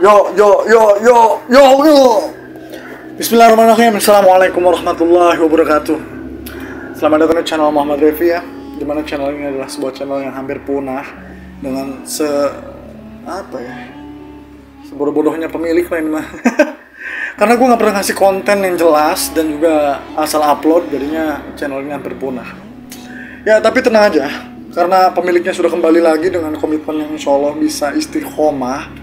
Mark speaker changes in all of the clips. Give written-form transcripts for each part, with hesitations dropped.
Speaker 1: Yo yo yo yo yo yo. Bismillahirrahmanirrahim. Assalamualaikum warahmatullahi wabarakatuh. Selamat datang di channel Muhammad Revi ya. Dimana channel ini adalah sebuah channel yang hampir punah dengan sebodoh-bodohnya pemilik lain mah. Karena gue nggak pernah ngasih konten yang jelas dan juga asal upload, jadinya channel ini hampir punah. Ya tapi tenang aja, karena pemiliknya sudah kembali lagi dengan komitmen yang insya Allah bisa istiqomah.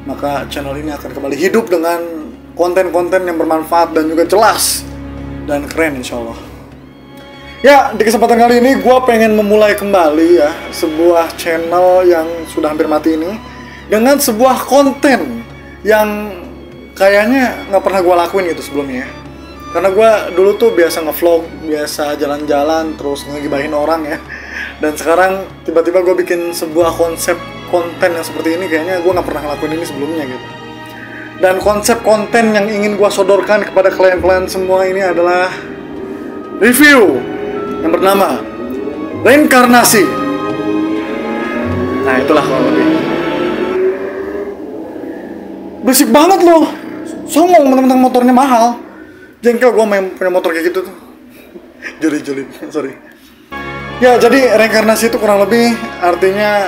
Speaker 1: Maka channel ini akan kembali hidup dengan konten-konten yang bermanfaat dan juga jelas dan keren insya Allah. Ya, di kesempatan kali ini gue pengen memulai kembali ya sebuah channel yang sudah hampir mati ini dengan sebuah konten yang kayaknya nggak pernah gue lakuin gitu sebelumnya. Karena gue dulu tuh biasa ngevlog, biasa jalan-jalan, terus ngegibahin orang ya. Dan sekarang tiba-tiba gue bikin sebuah konsep konten yang seperti ini, kayaknya gue nggak pernah ngelakuin ini sebelumnya gitu. Dan konsep konten yang ingin gue sodorkan kepada klien-klien semua ini adalah review yang bernama reinkarnasi. Nah itulah kalau lebih. Berisik banget loh, songong mentang-mentang motornya mahal. Jengkel gue main punya motor kayak gitu tuh. Jeli-jeli, sorry. Ya jadi reinkarnasi itu kurang lebih artinya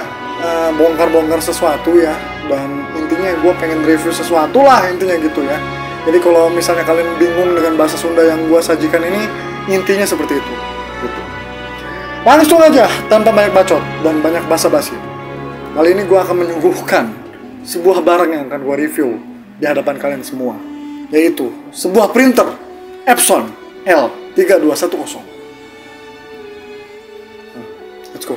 Speaker 1: bongkar-bongkar sesuatu ya. Dan intinya gue pengen review sesuatu lah intinya gitu ya. Jadi kalau misalnya kalian bingung dengan bahasa Sunda yang gue sajikan ini, intinya seperti itu gitu. Langsung aja tanpa banyak bacot dan banyak basa-basi. Kali ini gue akan menyuguhkan sebuah barang yang akan gue review di hadapan kalian semua, yaitu sebuah printer Epson L3210. Let's go.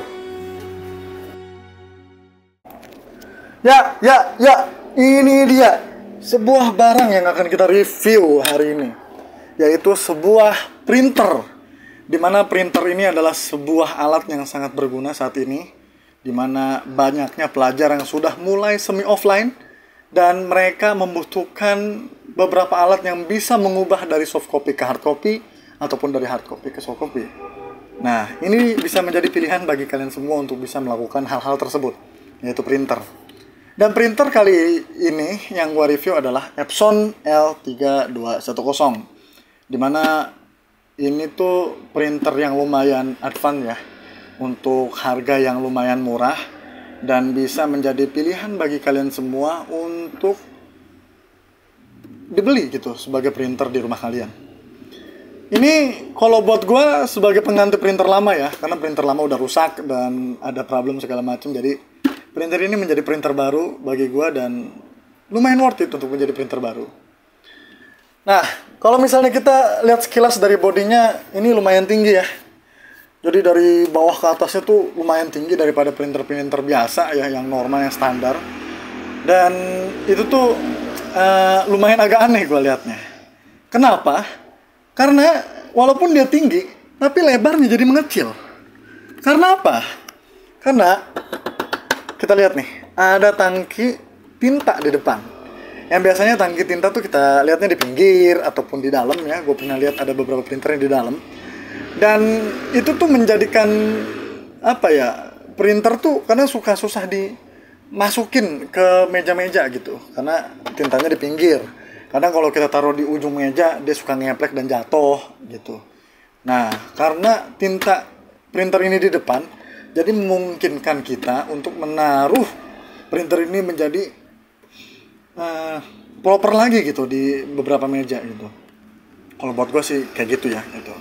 Speaker 1: Ya, ini dia sebuah barang yang akan kita review hari ini, yaitu sebuah printer. Dimana printer ini adalah sebuah alat yang sangat berguna saat ini, dimana banyaknya pelajar yang sudah mulai semi offline dan mereka membutuhkan beberapa alat yang bisa mengubah dari soft copy ke hard copy ataupun dari hard copy ke soft copy. Nah, ini bisa menjadi pilihan bagi kalian semua untuk bisa melakukan hal-hal tersebut, yaitu printer. Dan printer kali ini yang gua review adalah Epson L3210. Dimana ini tuh printer yang lumayan advance ya, untuk harga yang lumayan murah, dan bisa menjadi pilihan bagi kalian semua untuk dibeli gitu sebagai printer di rumah kalian. Ini kalau buat gue sebagai pengganti printer lama ya, karena printer lama udah rusak dan ada problem segala macam. Jadi printer ini menjadi printer baru bagi gue dan lumayan worth it untuk menjadi printer baru. Nah, kalau misalnya kita lihat sekilas dari bodinya, ini lumayan tinggi ya. Jadi dari bawah ke atasnya tuh lumayan tinggi daripada printer-printer biasa ya, yang normal, yang standar. Dan itu tuh lumayan agak aneh gue liatnya. Kenapa? Karena walaupun dia tinggi, tapi lebarnya jadi mengecil. Karena apa? Karena kita lihat nih, ada tangki tinta di depan. Yang biasanya tangki tinta tuh kita lihatnya di pinggir ataupun di dalam ya. Gue pernah lihat ada beberapa printer yang di dalam. Dan itu tuh menjadikan printer tuh karena susah dimasukin ke meja-meja gitu. Karena tintanya di pinggir. Kadang kalau kita taruh di ujung meja, dia suka ngeplek dan jatuh gitu. Nah, karena tinta printer ini di depan, jadi memungkinkan kita untuk menaruh printer ini menjadi proper lagi gitu di beberapa meja gitu. Kalau buat gue sih kayak gitu ya gitu.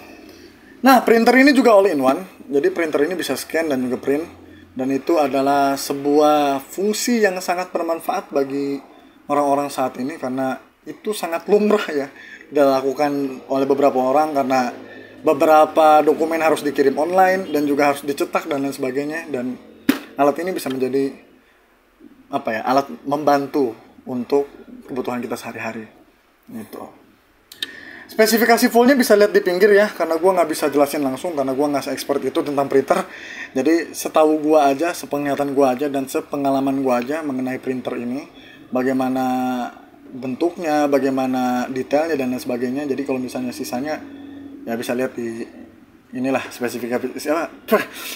Speaker 1: Nah, printer ini juga all in one. Jadi printer ini bisa scan dan juga print. Dan itu adalah sebuah fungsi yang sangat bermanfaat bagi orang-orang saat ini, karena itu sangat lumrah ya dilakukan oleh beberapa orang, karena beberapa dokumen harus dikirim online dan juga harus dicetak dan lain sebagainya. Dan alat ini bisa menjadi alat membantu untuk kebutuhan kita sehari-hari gitu. Spesifikasi fullnya bisa lihat di pinggir ya, karena gue nggak bisa jelasin langsung karena gue nggak se-expert itu tentang printer. Jadi setahu gue aja, sepenglihatan gue aja, dan sepengalaman gue aja mengenai printer ini, bagaimana bentuknya, bagaimana detailnya dan lain sebagainya. Jadi kalau misalnya sisanya ya bisa lihat di inilah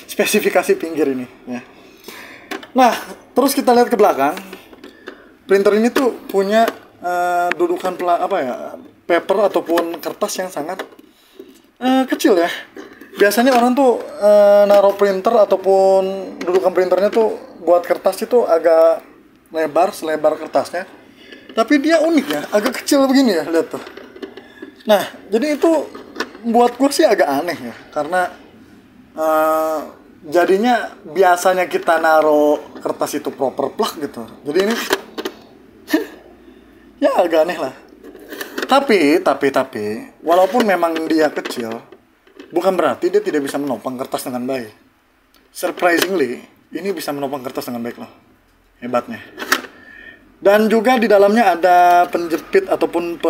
Speaker 1: spesifikasi pinggir ini ya. Nah, terus kita lihat ke belakang. printer ini tuh punya dudukan paper ataupun kertas yang sangat kecil ya. Biasanya orang tuh naruh printer ataupun dudukan printernya tuh buat kertas itu agak lebar, selebar kertasnya. Tapi dia unik ya, agak kecil begini ya, lihat tuh. Nah, jadi itu buat gue sih agak aneh ya, karena jadinya biasanya kita naruh kertas itu proper plug gitu. Jadi ini ya agak aneh lah. Tapi walaupun memang dia kecil, bukan berarti dia tidak bisa menopang kertas dengan baik. Surprisingly, ini bisa menopang kertas dengan baik loh. Hebatnya. Dan juga di dalamnya ada penjepit ataupun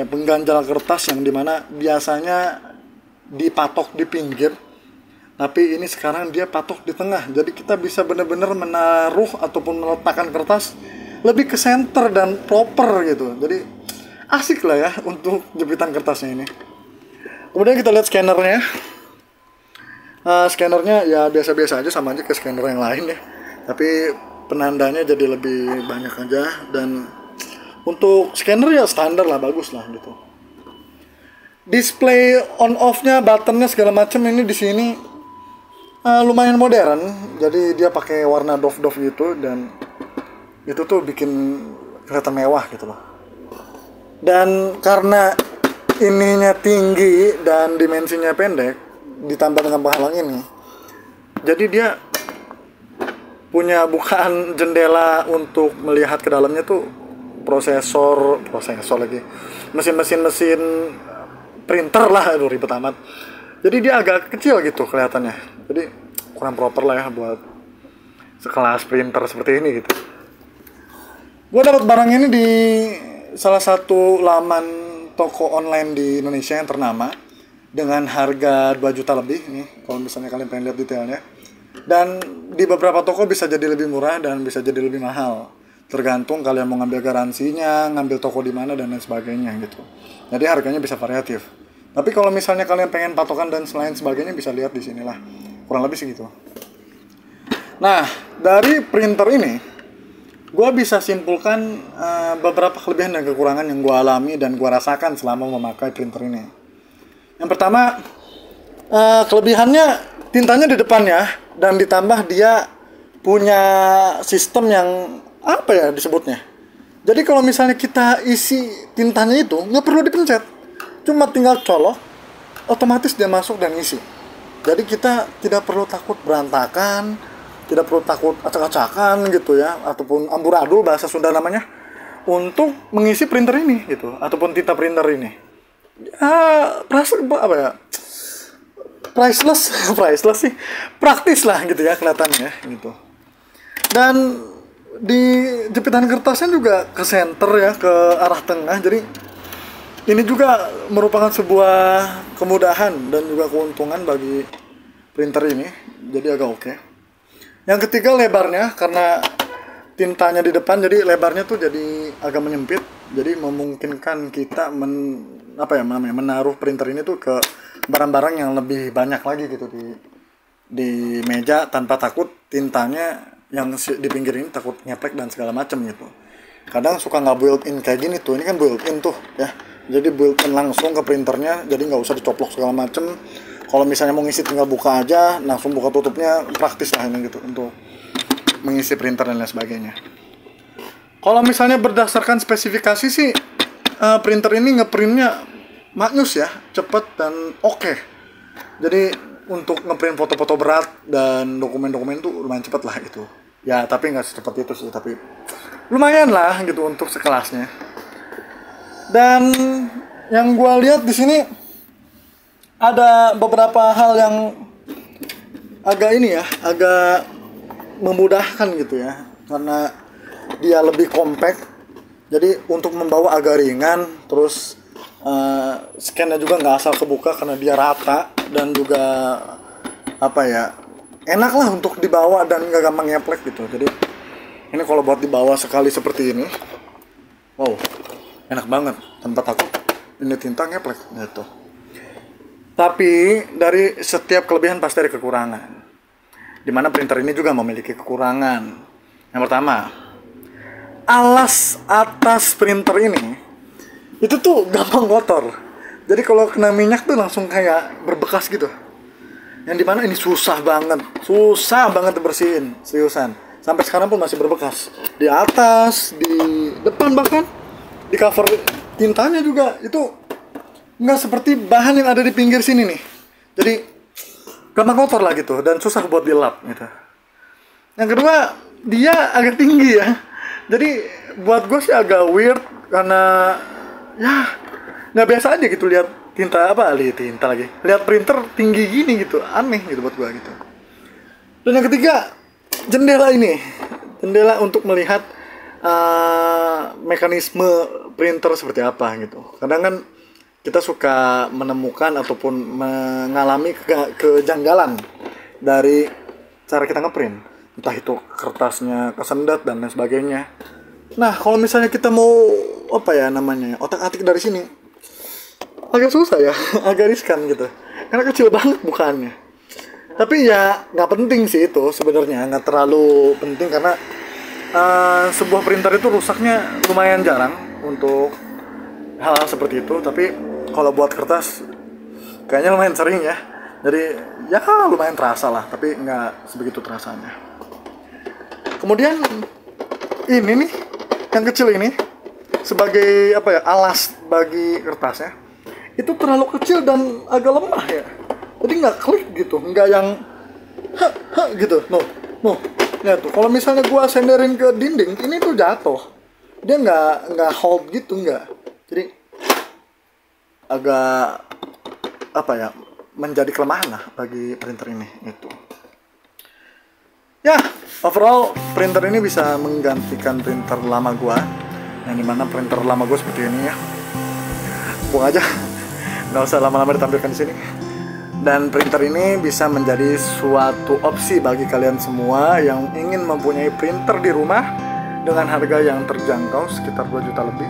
Speaker 1: pengganjal kertas yang dimana biasanya dipatok di pinggir, tapi ini sekarang dia patok di tengah. Jadi kita bisa benar-benar menaruh ataupun meletakkan kertas lebih ke center dan proper gitu. Jadi asik lah ya untuk jepitan kertasnya ini. Kemudian kita lihat scannernya. Scannernya ya biasa-biasa aja, sama aja ke scanner yang lain ya. Tapi penandanya jadi lebih banyak aja, dan untuk scanner ya standar lah, bagus lah gitu. Display on off-nya, buttonnya segala macam ini di sini lumayan modern. Jadi dia pakai warna doff gitu, dan itu tuh bikin kelihatan mewah gitu loh. Dan karena ininya tinggi dan dimensinya pendek, ditambah dengan penghalang ini, jadi dia punya bukaan jendela untuk melihat ke dalamnya tuh prosesor lagi, mesin printer lah, aduh ribet amat. Jadi dia agak kecil gitu kelihatannya, jadi kurang proper lah ya buat sekelas printer seperti ini gitu. Gue dapat barang ini di salah satu laman toko online di Indonesia yang ternama dengan harga 2 juta lebih nih, kalau misalnya kalian pengen lihat detailnya. Dan di beberapa toko bisa jadi lebih murah dan bisa jadi lebih mahal, tergantung kalian mau ngambil garansinya, ngambil toko di mana dan lain sebagainya gitu. Jadi harganya bisa variatif. Tapi kalau misalnya kalian pengen patokan dan lain sebagainya, bisa lihat di sinilah, kurang lebih segitu. Nah, dari printer ini gue bisa simpulkan beberapa kelebihan dan kekurangan yang gue alami dan gue rasakan selama memakai printer ini. Yang pertama, kelebihannya tintanya di depannya, dan ditambah dia punya sistem yang apa ya disebutnya. Jadi kalau misalnya kita isi tintanya itu nggak perlu dipencet, cuma tinggal colok, otomatis dia masuk dan isi. Jadi kita tidak perlu takut berantakan, tidak perlu takut acak-acakan gitu ya, ataupun amburadul bahasa Sunda namanya, untuk mengisi printer ini gitu, ataupun tinta printer ini. Priceless sih, praktis lah gitu ya kelihatannya gitu. Dan di jepitan kertasnya juga ke center ya, ke arah tengah. Jadi ini juga merupakan sebuah kemudahan dan juga keuntungan bagi printer ini. Jadi agak oke. Yang ketiga, lebarnya, karena tintanya di depan, jadi lebarnya tuh jadi agak menyempit. Jadi memungkinkan kita menaruh printer ini tuh ke barang-barang yang lebih banyak lagi gitu di meja, tanpa takut tintanya yang di pinggir ini takut ngeplek dan segala macam gitu. Kadang suka nggak built in kayak gini tuh, ini kan built in tuh ya, jadi built in langsung ke printernya, jadi nggak usah dicoplok segala macam. Kalau misalnya mau ngisi tinggal buka aja, langsung buka tutupnya, praktis lah ini gitu untuk mengisi printer dan lain sebagainya. Kalau misalnya berdasarkan spesifikasi sih, printer ini ngeprintnya maknyus ya, cepet dan oke. Jadi untuk ngeprint foto-foto berat dan dokumen-dokumen tuh lumayan cepet lah gitu. Ya tapi nggak secepat itu sih, tapi lumayan lah gitu untuk sekelasnya. Dan yang gue lihat di sini ada beberapa hal yang agak memudahkan gitu ya, karena dia lebih compact. Jadi untuk membawa agak ringan, terus scan-nya juga nggak asal kebuka karena dia rata, dan juga enak lah untuk dibawa dan nggak gampang ngeplek gitu. Jadi ini kalau buat dibawa sekali seperti ini, wow, enak banget tanpa takut ini tinta ngeplek gitu. Tapi dari setiap kelebihan pasti ada kekurangan, dimana printer ini juga memiliki kekurangan. Yang pertama, alas atas printer ini itu tuh gampang kotor. Jadi kalau kena minyak tuh langsung kayak berbekas gitu. Yang dimana ini susah banget dibersihin, seriusan. Sampai sekarang pun masih berbekas. Di atas, di depan bahkan, di cover tintanya juga itu nggak seperti bahan yang ada di pinggir sini nih. Jadi gampang kotor lah gitu dan susah buat dilap gitu. Yang kedua, dia agak tinggi ya. Jadi buat gue sih agak weird karena ya nggak biasa aja gitu lihat lihat printer tinggi gini gitu, aneh gitu buat gue gitu. Dan yang ketiga, jendela untuk melihat mekanisme printer seperti apa gitu. Kadang kan kita suka menemukan ataupun mengalami kejanggalan dari cara kita ngeprint, entah itu kertasnya kesendat dan lain sebagainya. Nah, kalau misalnya kita mau otak-atik dari sini, agak susah ya, agak riskan gitu, karena kecil banget bukannya. Tapi ya nggak penting sih itu sebenarnya, nggak terlalu penting karena sebuah printer itu rusaknya lumayan jarang untuk hal-hal seperti itu. Tapi kalau buat kertas kayaknya lumayan sering ya, jadi ya lumayan terasa lah, tapi nggak sebegitu terasanya. Kemudian ini nih, yang kecil ini sebagai alas bagi kertasnya itu terlalu kecil dan agak lemah ya, jadi nggak klik gitu, nggak yang gitu. No, ya tuh kalau misalnya gua senderin ke dinding ini tuh jatuh, dia nggak hold gitu, nggak. Jadi agak menjadi kelemahan lah bagi printer ini itu. Ya, overall printer ini bisa menggantikan printer lama gua, yang dimana printer lama gua seperti ini ya. Buang aja, nggak usah lama-lama ditampilkan di sini. Dan printer ini bisa menjadi suatu opsi bagi kalian semua yang ingin mempunyai printer di rumah dengan harga yang terjangkau sekitar 2 juta lebih.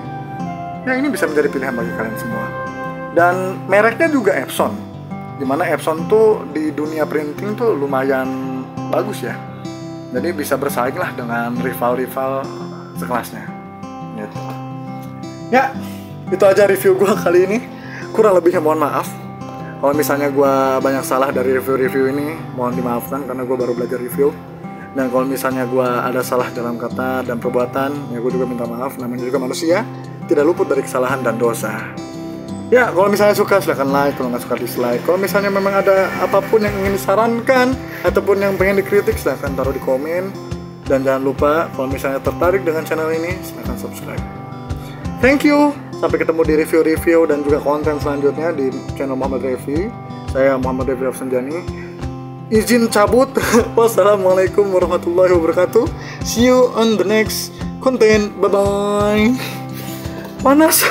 Speaker 1: Ya, ini bisa menjadi pilihan bagi kalian semua. Dan mereknya juga Epson, dimana Epson tuh di dunia printing tuh lumayan bagus ya. Jadi bisa bersaing lah dengan rival-rival sekelasnya gitu. Ya, itu aja review gue kali ini. Kurang lebihnya mohon maaf kalau misalnya gue banyak salah dari review-review ini, mohon dimaafkan karena gue baru belajar review. Dan kalau misalnya gue ada salah dalam kata dan perbuatan, ya gue juga minta maaf, namanya juga manusia, tidak luput dari kesalahan dan dosa. Ya, kalau misalnya suka silahkan like, kalau nggak suka dislike. Kalau misalnya memang ada apapun yang ingin disarankan ataupun yang pengen dikritik, silahkan taruh di komen. Dan jangan lupa kalau misalnya tertarik dengan channel ini, silahkan subscribe. Thank you. Sampai ketemu di review-review dan juga konten selanjutnya di channel Muhammad Revi. Saya Muhammad Revi Afsanjani. Izin cabut. Wassalamualaikum warahmatullahi wabarakatuh. See you on the next content. Bye-bye. Panas.